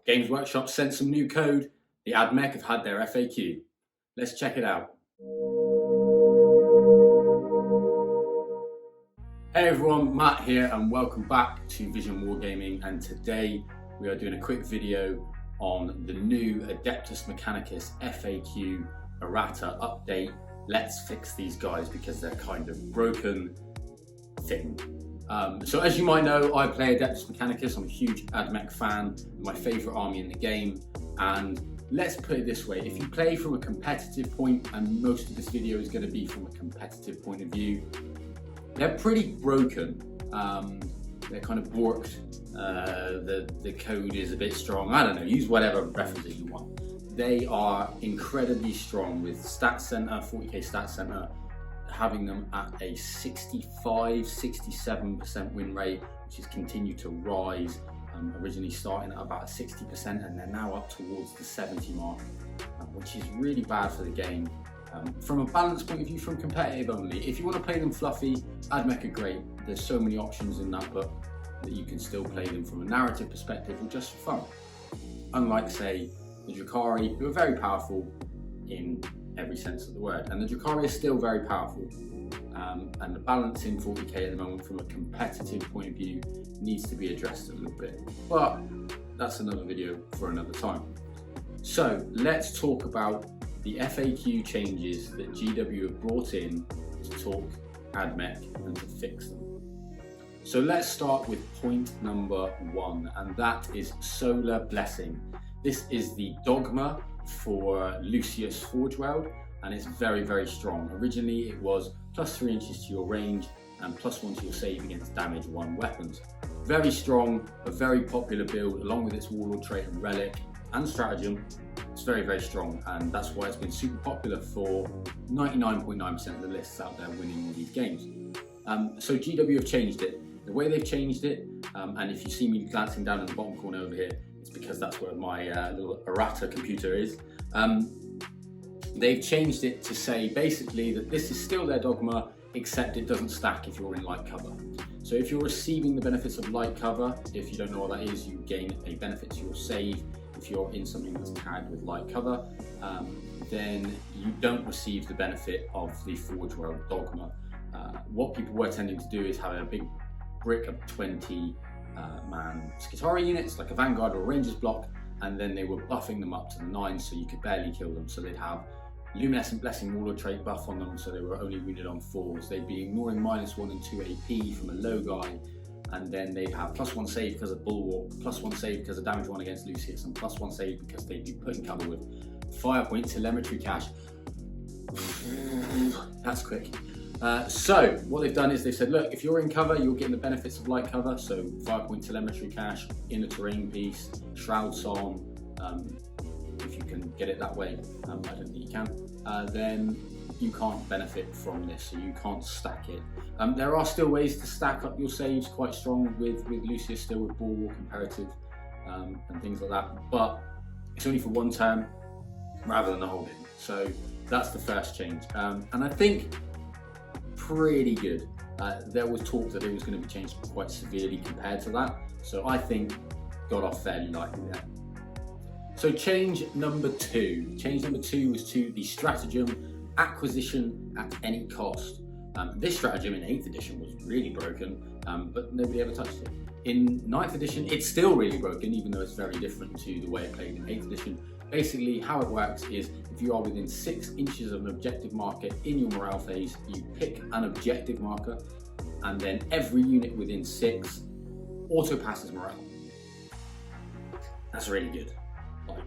Games Workshop sent some new code. The Ad Mech have had their FAQ. Let's check it out. Hey everyone, Matt here and welcome back to Vision Wargaming, and today we are doing a quick video on the new Adeptus Mechanicus FAQ errata update. Let's fix these guys because they're kind of broken thing. So as you might know, I play Adeptus Mechanicus. I'm a huge Ad Mech fan, my favourite army in the game, and let's put it this way, if you play from a competitive point, and most of this video is going to be from a competitive point of view, they're pretty broken. They're kind of borked, the code is a bit strong, I don't know, use whatever references you want. They are incredibly strong with Stat Center, 40k Stat Center, having them at a 65-67% win rate, which has continued to rise, originally starting at about 60%, and they're now up towards the 70 mark, which is really bad for the game. From a balance point of view, from competitive only, if you want to play them fluffy, Ad Mech are great. There's so many options in that book that you can still play them from a narrative perspective or just for fun. Unlike, say, the Drukhari, who are very powerful in every sense of the word, and the Drukhari is still very powerful, and the balance in 40k at the moment from a competitive point of view needs to be addressed a little bit, but that's another video for another time. So let's talk about the FAQ changes that GW have brought in to talk Ad Mech and to fix them. So let's start with point number 1, and that is Solar Blessing. This is the dogma for Lucius Forge Weld, and it's very, very strong. Originally it was plus 3 inches to your range and plus 1 to your save against damage 1 weapons. Very strong, a very popular build, along with its Warlord trait and relic and stratagem. It's very, very strong, and that's why it's been super popular for 99.9% of the lists out there winning all these games. So GW have changed it. The way they've changed it, and if you see me glancing down in the bottom corner over here, it's because that's where my little errata computer is. They've changed it to say basically that this is still their dogma, except it doesn't stack if you're in light cover. So if you're receiving the benefits of light cover, if you don't know what that is, you gain a benefit to your save. If you're in something that's tagged with light cover, then you don't receive the benefit of the Forge Weld dogma. What people were tending to do is have a big brick of 20 man Skitarii units, like a Vanguard or a Rangers block, and then they were buffing them up to the 9 so you could barely kill them. So they'd have Luminescent Blessing Warlord trait buff on them, so they were only wounded on 4s. They'd be ignoring -1 and 2 AP from a low guy, and then they'd have +1 save because of Bulwark, +1 save because of damage 1 against Lucius, and +1 save because they'd be put in cover with Fire Point Telemetry Cache. That's quick. So what they've done is they've said, look, if you're in cover, you're getting the benefits of light cover, so 5 point telemetry cache, inner terrain piece, shroud song, if you can get it that way, I don't think you can, then you can't benefit from this, so you can't stack it. There are still ways to stack up your saves quite strong with Lucius, still with Bulwark Imperative and things like that, but it's only for 1 turn rather than the whole game. So that's the first change, and I think pretty good. There was talk that it was going to be changed quite severely compared to that, so I think got off fairly lightly there. So change number 2. Change number 2 was to the stratagem acquisition at any cost. This stratagem in 8th edition was really broken, but nobody ever touched it. In 9th edition, it's still really broken, even though it's very different to the way it played in 8th edition. Basically, how it works is if you are within 6 inches of an objective marker in your morale phase, you pick an objective marker, and then every unit within 6 auto passes morale. That's really good. Like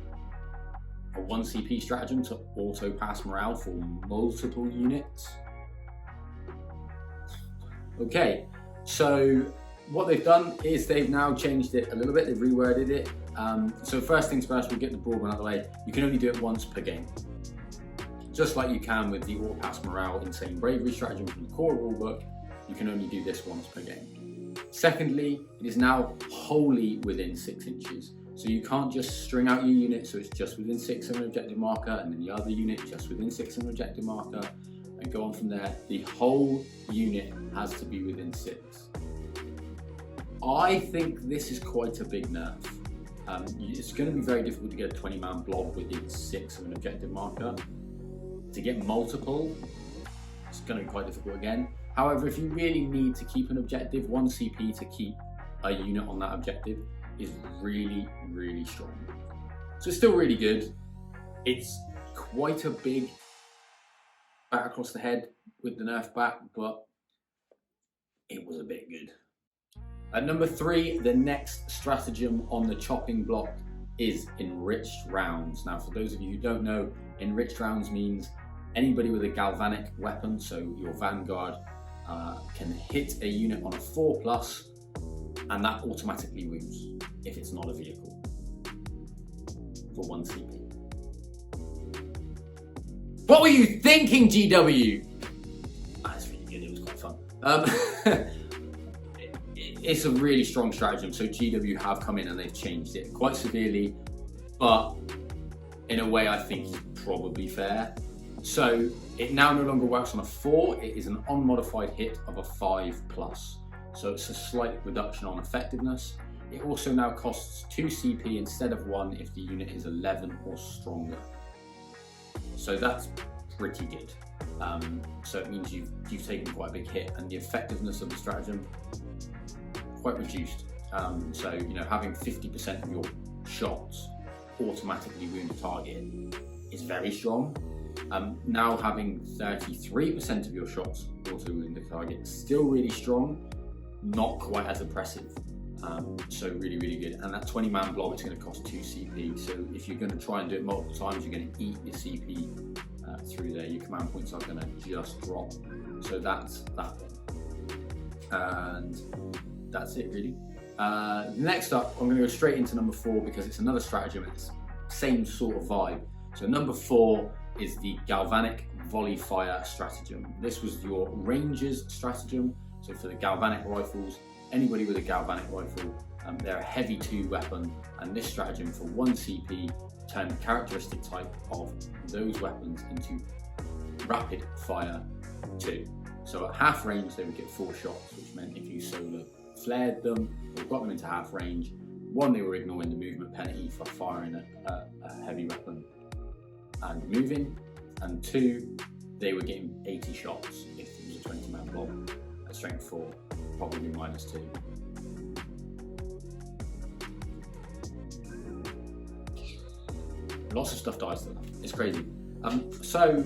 a 1 CP stratagem to auto pass morale for multiple units. Okay, so what they've done is they've now changed it a little bit, they've reworded it. So first things first, we'll get the broad one out of the way. You can only do it once per game. Just like you can with the Auto Pass Morale Insane Bravery stratagem from the core rulebook, you can only do this once per game. Secondly, it is now wholly within 6 inches. So you can't just string out your unit so it's just within 6 of an objective marker, and then the other unit just within 6 of an objective marker, and go on from there. The whole unit has to be within 6. I think this is quite a big nerf. It's going to be very difficult to get a 20-man blob within 6 of an objective marker. To get multiple, it's going to be quite difficult again. However, if you really need to keep an objective, 1 CP to keep a unit on that objective is really, really strong. So it's still really good. It's quite a big bat across the head with the nerf bat, but it was a bit good. At number 3, the next stratagem on the chopping block is enriched rounds. Now, for those of you who don't know, enriched rounds means anybody with a galvanic weapon, so your vanguard, can hit a unit on a 4+, and that automatically wounds if it's not a vehicle for 1 CP. What were you thinking, GW? That's really good, it was quite fun. It's a really strong stratagem, so GW have come in and they've changed it quite severely, but in a way I think is probably fair. So it now no longer works on a 4, it is an unmodified hit of a 5+. So it's a slight reduction on effectiveness. It also now costs 2 CP instead of 1 if the unit is 11 or stronger. So that's pretty good. So it means you've taken quite a big hit, and the effectiveness of the stratagem quite reduced. So having 50% of your shots automatically wound the target is very strong. Now having 33% of your shots auto wound the target is still really strong, not quite as impressive. So really, really good. And that 20-man blob is going to cost 2 CP. So if you're going to try and do it multiple times, you're going to eat your CP through there. Your command points are going to just drop. So that's that one. And that's it, really. Next up, I'm going to go straight into number 4 because it's another stratagem. It's same sort of vibe. So number 4 is the galvanic volley fire stratagem. This was your ranger's stratagem. So for the galvanic rifles, anybody with a galvanic rifle, they're a heavy 2 weapon, and this stratagem for 1 CP turned the characteristic type of those weapons into rapid fire 2. So at half range they would get 4 shots, which meant if you solo flared them or got them into half range, 1, they were ignoring the movement penalty for firing a heavy weapon and moving, and 2, they were getting 80 shots if it was a 20-man blob at strength 4, probably -2. Lots of stuff dies to that. It's crazy. So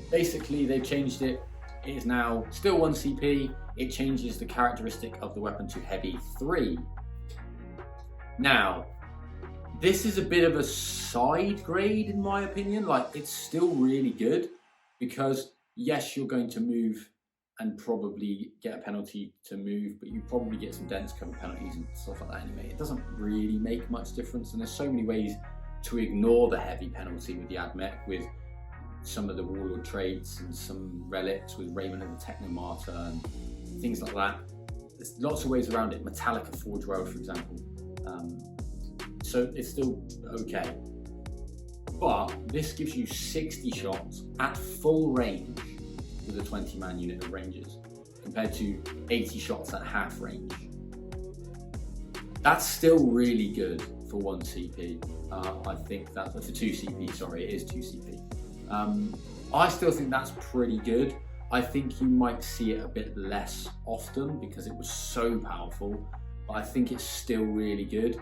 basically they've changed it. It is now still 1 CP. It changes the characteristic of the weapon to heavy 3. Now, this is a bit of a side grade in my opinion. Like, it's still really good because yes, you're going to move and probably get a penalty to move, but you probably get some dense cover penalties and stuff like that anyway. It doesn't really make much difference, and there's so many ways to ignore the heavy penalty with the Mech, with some of the warlord traits and some relics with Raymond of the Technomartyr and things like that. There's lots of ways around it. Metallica Forge Row, for example. So it's still okay. But this gives you 60 shots at full range with a 20-man unit of rangers, compared to 80 shots at half range. That's still really good for 1 CP. I think that's for 2 CP, sorry, it is 2 CP. I still think that's pretty good. I think you might see it a bit less often because it was so powerful, but I think it's still really good.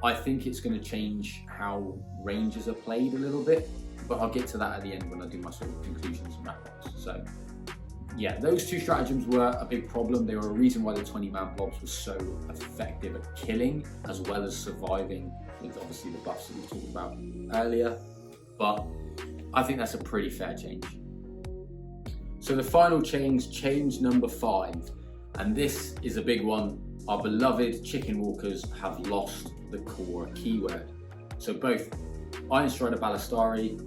I think it's going to change how rangers are played a little bit, but I'll get to that at the end when I do my sort of conclusions and wrap-ups. So yeah, those 2 stratagems were a big problem. They were a reason why the 20-man blobs were so effective at killing as well as surviving, with obviously the buffs that we talked about earlier. But I think that's a pretty fair change. So the final change number 5, and this is a big one. Our beloved chicken walkers have lost the core keyword. So both Iron Strider Ballistari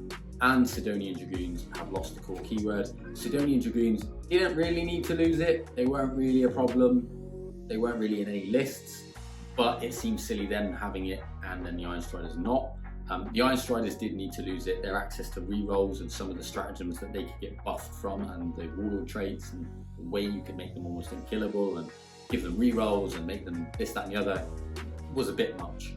and Sidonian Dragoons have lost the core keyword. Sidonian Dragoons didn't really need to lose it. They weren't really a problem. They weren't really in any lists, but it seems silly them having it and then the Iron Striders not. The Iron Striders did need to lose it. Their access to rerolls and some of the stratagems that they could get buffed from, and the warlord traits and the way you could make them almost unkillable and give them rerolls and make them this, that and the other was a bit much.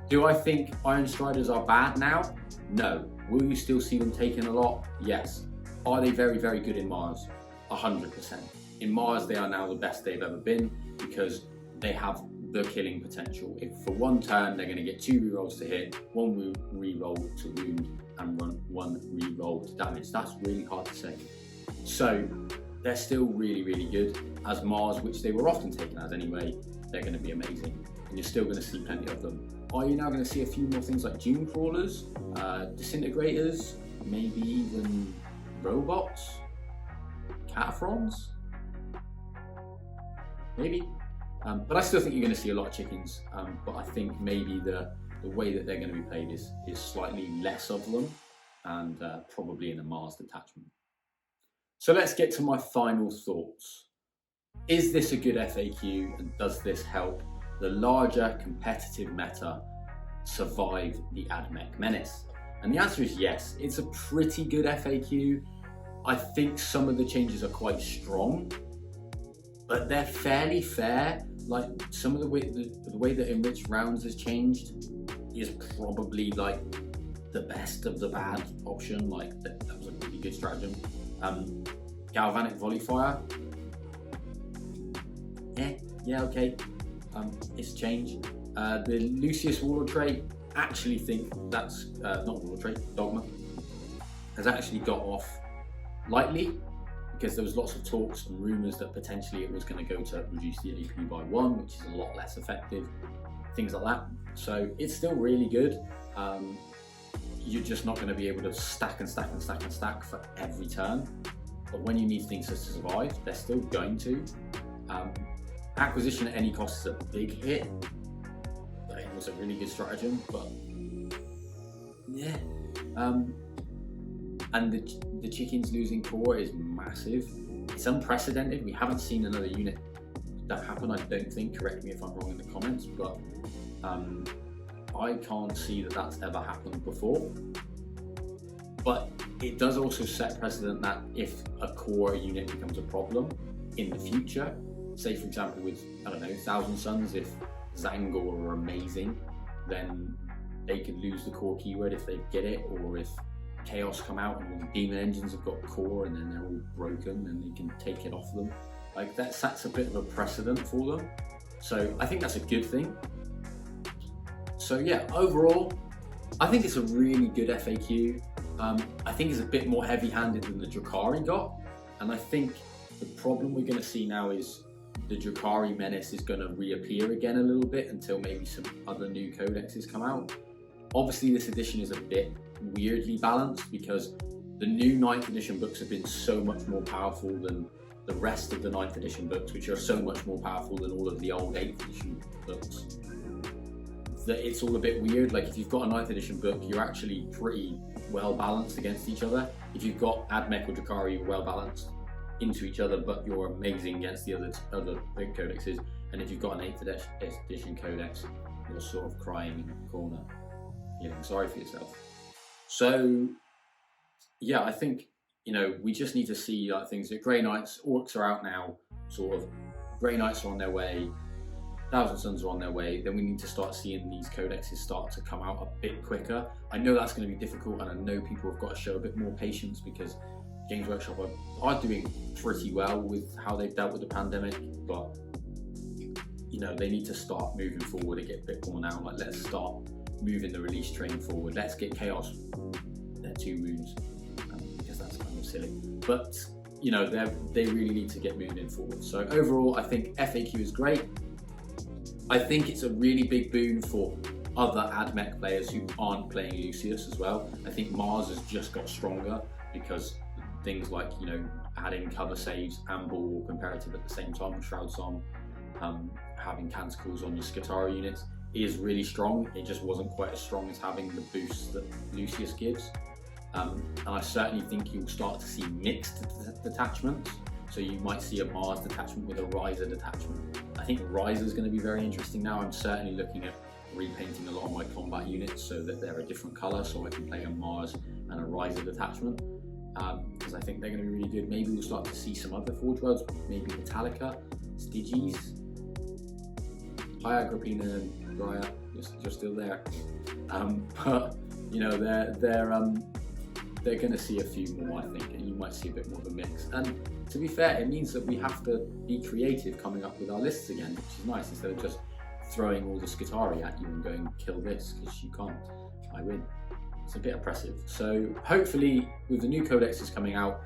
Do I think Iron Striders are bad now? No. Will you still see them taken a lot? Yes. Are they very, very good in Mars? 100%. In Mars, they are now the best they've ever been because they have the killing potential. If for one turn, they're going to get 2 rerolls to hit, 1 reroll to wound, and run 1 reroll to damage. That's really hard to say. So they're still really, really good. As Mars, which they were often taken as anyway, they're going to be amazing. And you're still going to see plenty of them. Are you now going to see a few more things like Dune Crawlers, Disintegrators, maybe even robots, Cataphrons? Maybe. But I still think you're going to see a lot of chickens. But I think maybe the way that they're going to be played is slightly less of them, and probably in a Mars detachment. So let's get to my final thoughts. Is this a good FAQ, and does this help the larger competitive meta survive the Admech menace? And the answer is yes. It's a pretty good FAQ. I think some of the changes are quite strong, but they're fairly fair. Like some of the way that Enriched Rounds has changed is probably like the best of the bad option. Like that was a really good stratagem. Galvanic Volley Fire. Yeah, okay. It's changed. The Lucius Warlord trait, actually think that's not Warlord trait, Dogma, has actually got off lightly because there was lots of talks and rumours that potentially it was going to go to reduce the AP by 1, which is a lot less effective, things like that. So it's still really good. You're just not going to be able to stack and stack and stack and stack for every turn. But when you need things to survive, they're still going to. Acquisition at any cost is a big hit. It was a really good stratagem, but yeah. And the chickens losing core is massive. It's unprecedented. We haven't seen another unit that happen, I don't think. Correct me if I'm wrong in the comments, but I can't see that that's ever happened before. But it does also set precedent that if a core unit becomes a problem in the future, say for example with, I don't know, Thousand Suns, if Zangor are amazing, then they could lose the core keyword if they get it, or if Chaos come out and all the demon engines have got core and then they're all broken and they can take it off them. Like that sets a bit of a precedent for them. So I think that's a good thing. So yeah, overall, I think it's a really good FAQ. I think it's a bit more heavy-handed than the Drakari got. And I think the problem we're going to see now is the Drakari menace is going to reappear again a little bit until maybe some other new codexes come out. Obviously this edition is a bit weirdly balanced because the new 9th edition books have been so much more powerful than the rest of the 9th edition books, which are so much more powerful than all of the old 8th edition books, that it's all a bit weird. Like if you've got a 9th edition book, you're actually pretty well balanced against each other. If you've got Admech or Drakari, you're well balanced into each other, but you're amazing against the other big codexes. And if you've got an 8th edition codex, you're sort of crying in the corner, feeling sorry for yourself. So yeah, I think, you know, we just need to see like things that Grey Knights, Orcs are out now, sort of. Grey Knights are on their way, Thousand Suns are on their way. Then we need to start seeing these codexes start to come out a bit quicker. I know that's going to be difficult, and I know people have got to show a bit more patience because Games Workshop are doing pretty well with how they've dealt with the pandemic, but you know, they need to start moving forward and get a bit more now. Like, let's start moving the release train forward. Let's get Chaos their 2 wounds, because that's kind of silly. But you know, they really need to get moving forward. So overall, I think FAQ is great. I think it's a really big boon for other Admech players who aren't playing Lucius as well. I think Mars has just got stronger because things like, you know, adding cover saves and ball comparative at the same time with Shroud Song, having Canticles on your Skatara units is really strong. It just wasn't quite as strong as having the boost that Lucius gives. And I certainly think you'll start to see mixed detachments. So you might see a Mars detachment with a Riser detachment. I think Riser is going to be very interesting now. I'm certainly looking at repainting a lot of my combat units so that they're a different colour, so I can play a Mars and a Riser detachment, because I think they're going to be really good. Maybe we'll start to see some other Forge Worlds, maybe Metallica, Styges, High Agrippina and Gaia you're still there. But you know, they're going to see a few more, I think, and you might see a bit more of a mix. And to be fair, it means that we have to be creative coming up with our lists again, which is nice, instead of just throwing all the Skitarii at you and going, kill this, because you can't, I win. It's a bit oppressive. So hopefully with the new codexes coming out,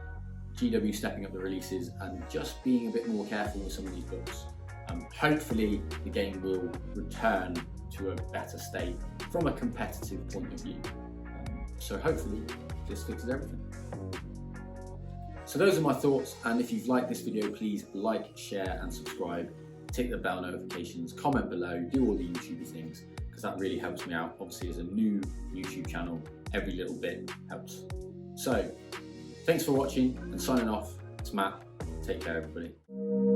GW stepping up the releases and just being a bit more careful with some of these books, hopefully the game will return to a better state from a competitive point of view. So hopefully this fixes everything. So those are my thoughts, and if you've liked this video, please like, share and subscribe. Tick the bell notifications, comment below, do all the YouTube things, because that really helps me out. Obviously, as a new YouTube channel, every little bit helps. So thanks for watching, and signing off, it's Matt. Take care, everybody.